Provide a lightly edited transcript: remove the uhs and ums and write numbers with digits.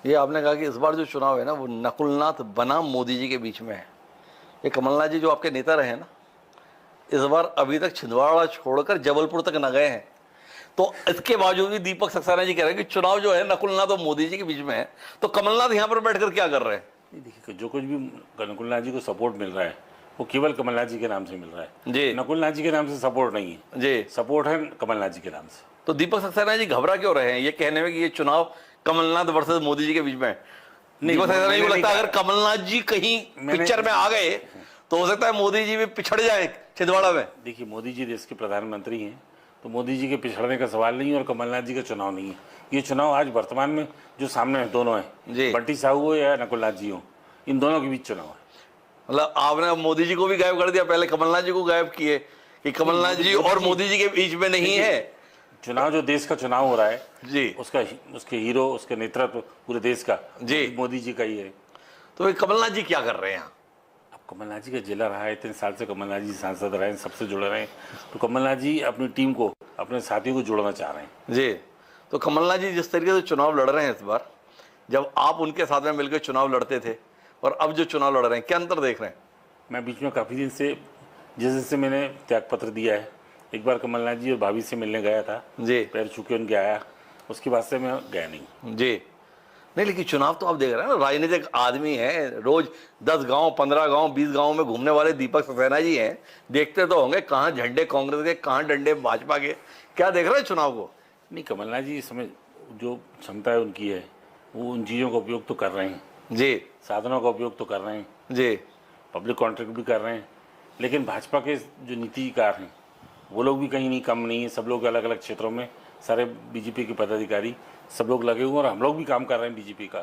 ये आपने कहा कि इस बार जो चुनाव है ना वो नकुलनाथ बनाम मोदी जी के बीच में है। ये कमलनाथ जी जो आपके नेता रहे हैं ना, इस बार अभी तक छिंदवाड़ा छोड़कर जबलपुर तक न गए हैं। तो इसके बावजूद भी दीपक सक्सेना जी कह रहे हैं कि चुनाव जो है नकुलनाथ और मोदी जी के बीच में है। तो कमलनाथ यहाँ पर बैठकर क्या कर रहे हैं? नहीं, देखिए जो कुछ भी नकुलनाथ जी को सपोर्ट मिल रहा है वो केवल कमलनाथ जी के नाम से मिल रहा है जी। नकुलनाथ जी के नाम से सपोर्ट नहीं है जी। सपोर्ट है कमलनाथ जी के नाम से। तो दीपक सक्सेना जी घबरा क्यों रहे हैं ये कहने में कि ये चुनाव कमलनाथ वर्सेस मोदी जी के बीच में है? दीपक सक्सेना जी को लगता है अगर कमलनाथ जी कहीं पिक्चर में आ गए तो हो सकता है मोदी जी भी पिछड़ जाए छिंदवाड़ा में। देखिए मोदी जी देश के प्रधानमंत्री हैं, तो मोदी जी के पिछड़ने का सवाल नहीं है और कमलनाथ जी का चुनाव नहीं है। ये चुनाव आज वर्तमान में जो सामने है दोनों है, बंटी साहू हो या नकुलनाथ जी हो, इन दोनों के बीच चुनाव है। मतलब आपने मोदी जी को भी गायब कर दिया, पहले कमलनाथ जी को गायब किए कि कमलनाथ जी और मोदी जी के बीच में नहीं है। चुनाव जो देश का चुनाव हो रहा है जी, उसके हीरो, उसके नेतृत्व पूरे देश का जी मोदी जी का ही है। तो ये कमलनाथ जी क्या कर रहे हैं? अब कमलनाथ जी का जिला रहा है, इतने साल से कमलनाथ जी सांसद रहे हैं, सबसे जुड़े रहे हैं, तो कमलनाथ जी अपनी टीम को, अपने साथियों को जोड़ना चाह रहे हैं। जी। तो कमलनाथ जी जिस तरीके से चुनाव लड़ रहे हैं इस बार, जब आप उनके साथ में मिलकर चुनाव लड़ते थे और अब जो चुनाव लड़ रहे हैं, क्या अंतर देख रहे हैं? मैं बीच में काफ़ी दिन से, जिस दिन से मैंने त्यागपत्र दिया है, एक बार कमलनाथ जी और भाभी से मिलने गया था जी, पैर छू के उनके आया, उसके बाद से मैं गया नहीं। जी। नहीं, लेकिन चुनाव तो आप देख रहे हैं ना, राजनीतिक आदमी है, रोज 10 गांव, 15 गांव, 20 गांव में घूमने वाले दीपक सक्सेना जी हैं। देखते तो होंगे कहाँ झंडे कांग्रेस के, कहाँ डंडे भाजपा के। क्या देख रहे हैं चुनाव को? नहीं, कमलनाथ जी इस समय जो क्षमता है उनकी है, वो उन चीज़ों का उपयोग तो कर रहे हैं जी, साधनों का उपयोग तो कर रहे हैं जी, पब्लिक कॉन्ट्रैक्ट भी कर रहे हैं, लेकिन भाजपा के जो नीतिकार हैं वो लोग भी कहीं नहीं कम नहीं है। सब लोग अलग अलग क्षेत्रों में, सारे बीजेपी के पदाधिकारी सब लोग लगे हुए हैं और हम लोग भी काम कर रहे हैं बीजेपी का।